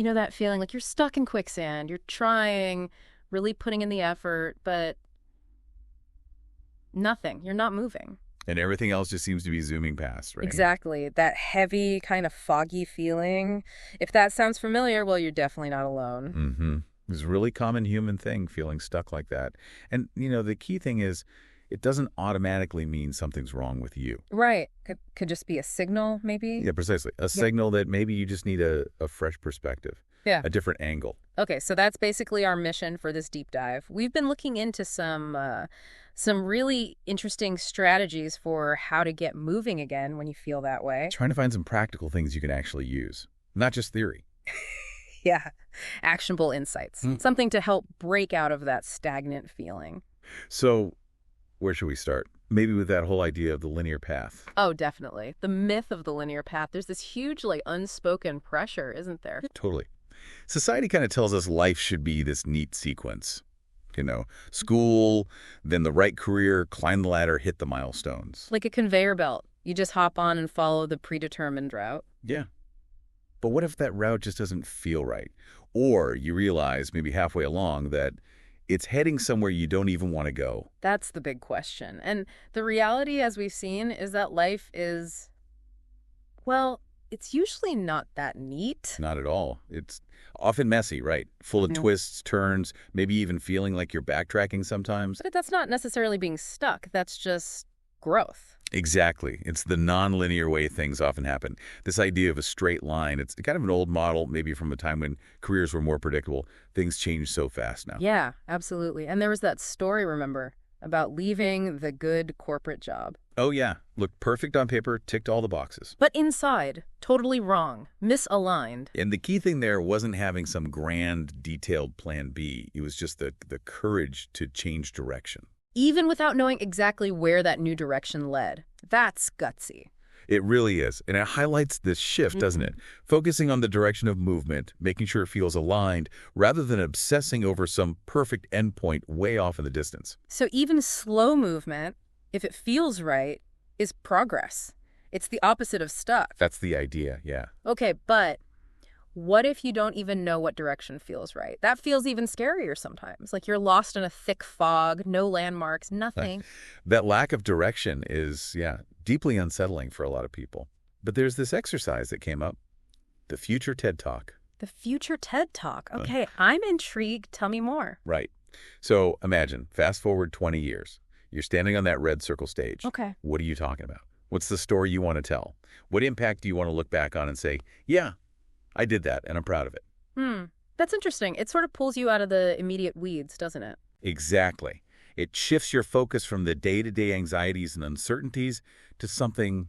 You know that feeling like you're stuck in quicksand, you're trying, really putting in the effort, but nothing. You're not moving. And everything else just seems to be zooming past, right? Exactly. That heavy, kind of foggy feeling. If that sounds familiar, well, you're definitely not alone. Mm-hmm. It's a really common human thing, feeling stuck like that. And, the key thing is it doesn't automatically mean something's wrong with you. Right. Could just be a signal, maybe? Yeah, precisely. A signal that maybe you just need a fresh perspective. Yeah. A different angle. Okay, so that's basically our mission for this deep dive. We've been looking into some really interesting strategies for how to get moving again when you feel that way. Trying to find some practical things you can actually use, not just theory. Yeah, actionable insights. Something to help break out of that stagnant feeling. So, where should we start? Maybe with that whole idea of the linear path. Oh, definitely. The myth of the linear path. There's this huge, unspoken pressure, isn't there? Totally. Society kind of tells us life should be this neat sequence. School, then the right career, climb the ladder, hit the milestones. Like a conveyor belt. You just hop on and follow the predetermined route. Yeah. But what if that route just doesn't feel right? Or you realize maybe halfway along that it's heading somewhere you don't even want to go. That's the big question. And the reality, as we've seen, is that life is, well, it's usually not that neat. Not at all. It's often messy, right? Full of twists, turns, maybe even feeling like you're backtracking sometimes. But that's not necessarily being stuck. That's just growth. Exactly. It's the non-linear way things often happen. This idea of a straight line, it's kind of an old model, maybe from a time when careers were more predictable. Things change so fast now. Yeah, absolutely. And there was that story, remember, about leaving the good corporate job. Oh, yeah. Looked perfect on paper, ticked all the boxes. But inside, totally wrong, misaligned. And the key thing there wasn't having some grand, detailed plan B. It was just the courage to change direction. Even without knowing exactly where that new direction led. That's gutsy. It really is. And it highlights this shift, doesn't it? Focusing on the direction of movement, making sure it feels aligned, rather than obsessing over some perfect endpoint way off in the distance. So even slow movement, if it feels right, is progress. It's the opposite of stuck. That's the idea, yeah. Okay, but what if you don't even know what direction feels right? That feels even scarier sometimes. Like you're lost in a thick fog, no landmarks, nothing. That lack of direction is, deeply unsettling for a lot of people. But there's this exercise that came up, the Future TED Talk. The Future TED Talk. Okay, I'm intrigued. Tell me more. Right. So imagine, fast forward 20 years. You're standing on that red circle stage. Okay. What are you talking about? What's the story you want to tell? What impact do you want to look back on and say, yeah, I did that, and I'm proud of it? That's interesting. It sort of pulls you out of the immediate weeds, doesn't it? Exactly. It shifts your focus from the day-to-day anxieties and uncertainties to something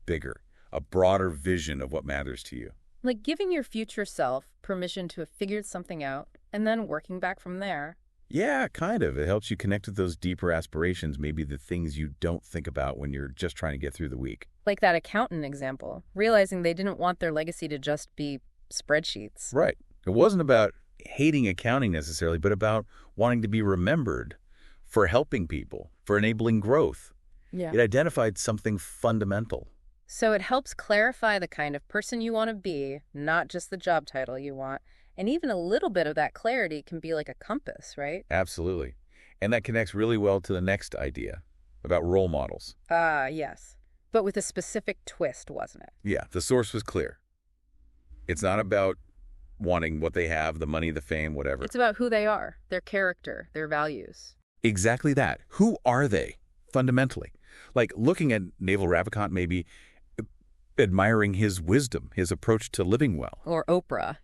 bigger, a broader vision of what matters to you. Like giving your future self permission to have figured something out and then working back from there. Yeah, kind of. It helps you connect with those deeper aspirations, maybe the things you don't think about when you're just trying to get through the week. Like that accountant example, realizing they didn't want their legacy to just be spreadsheets. Right. It wasn't about hating accounting necessarily, but about wanting to be remembered for helping people, for enabling growth. Yeah. It identified something fundamental. So it helps clarify the kind of person you want to be, not just the job title you want. And even a little bit of that clarity can be like a compass, right? Absolutely. And that connects really well to the next idea about role models. Yes. But with a specific twist, wasn't it? Yeah, the source was clear. It's not about wanting what they have, the money, the fame, whatever. It's about who they are, their character, their values. Exactly that. Who are they, fundamentally? Like looking at Naval Ravikant, maybe admiring his wisdom, his approach to living well. Or Oprah,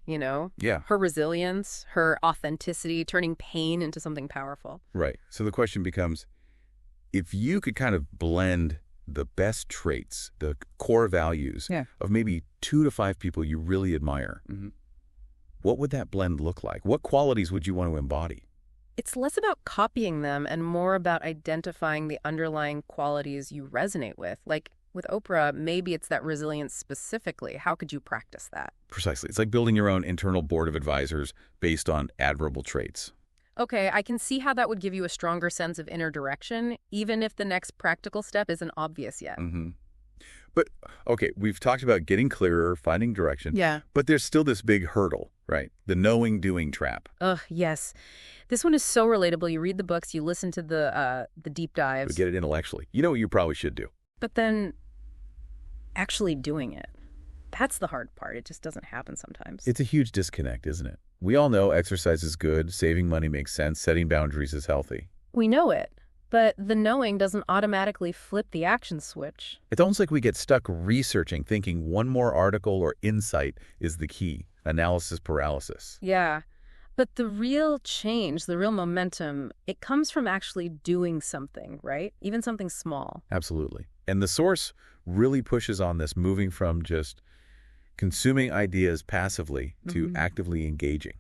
Yeah. Her resilience, her authenticity, turning pain into something powerful. Right. So the question becomes, if you could kind of blend the best traits, the core values of maybe 2 to 5 people you really admire, what would that blend look like? What qualities would you want to embody? It's less about copying them and more about identifying the underlying qualities you resonate with. Like with Oprah, maybe it's that resilience specifically. How could you practice that? Precisely. It's like building your own internal board of advisors based on admirable traits. Okay, I can see how that would give you a stronger sense of inner direction, even if the next practical step isn't obvious yet. But, okay, we've talked about getting clearer, finding direction. Yeah. But there's still this big hurdle, right? The knowing-doing trap. Ugh, yes. This one is so relatable. You read the books, you listen to the deep dives. We get it intellectually. You know what you probably should do. But then actually doing it, that's the hard part. It just doesn't happen sometimes. It's a huge disconnect, isn't it? We all know exercise is good, saving money makes sense, setting boundaries is healthy. We know it, but the knowing doesn't automatically flip the action switch. It's almost like we get stuck researching, thinking one more article or insight is the key. Analysis paralysis. Yeah. But the real change, the real momentum, it comes from actually doing something, right? Even something small. Absolutely. And the source really pushes on this, moving from just consuming ideas passively to actively engaging,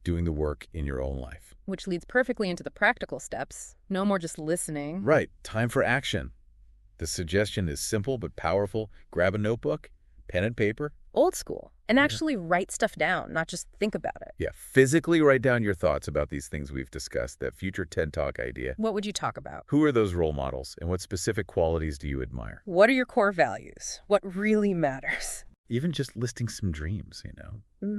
doing the work in your own life. Which leads perfectly into the practical steps. No more just listening. Right. Time for action. The suggestion is simple but powerful. Grab a notebook, pen and paper. Old school. And actually write stuff down, not just think about it. Yeah. Physically write down your thoughts about these things we've discussed, that future TED Talk idea. What would you talk about? Who are those role models and what specific qualities do you admire? What are your core values? What really matters? Even just listing some dreams,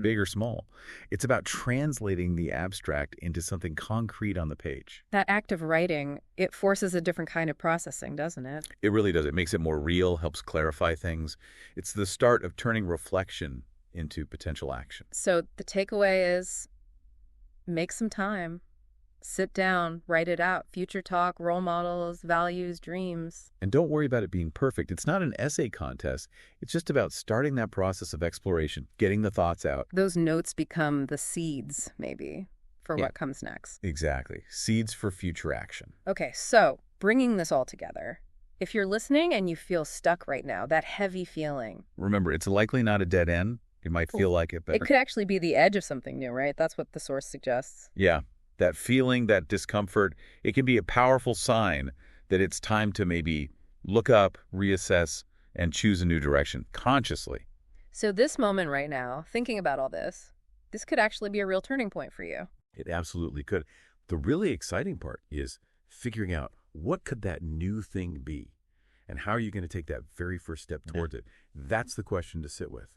big or small. It's about translating the abstract into something concrete on the page. That act of writing, it forces a different kind of processing, doesn't it? It really does. It makes it more real, helps clarify things. It's the start of turning reflection into potential action. So the takeaway is make some time. Sit down, write it out. Future talk, role models, values, dreams. And don't worry about it being perfect. It's not an essay contest. It's just about starting that process of exploration, getting the thoughts out. Those notes become the seeds, maybe, for what comes next. Exactly. Seeds for future action. Okay, so bringing this all together, if you're listening and you feel stuck right now, that heavy feeling. Remember, it's likely not a dead end. It might feel like it, but it could actually be the edge of something new, right? That's what the source suggests. Yeah. That feeling, that discomfort, it can be a powerful sign that it's time to maybe look up, reassess, and choose a new direction consciously. So this moment right now, thinking about all this could actually be a real turning point for you. It absolutely could. The really exciting part is figuring out what could that new thing be, and how are you going to take that very first step towards it? That's the question to sit with.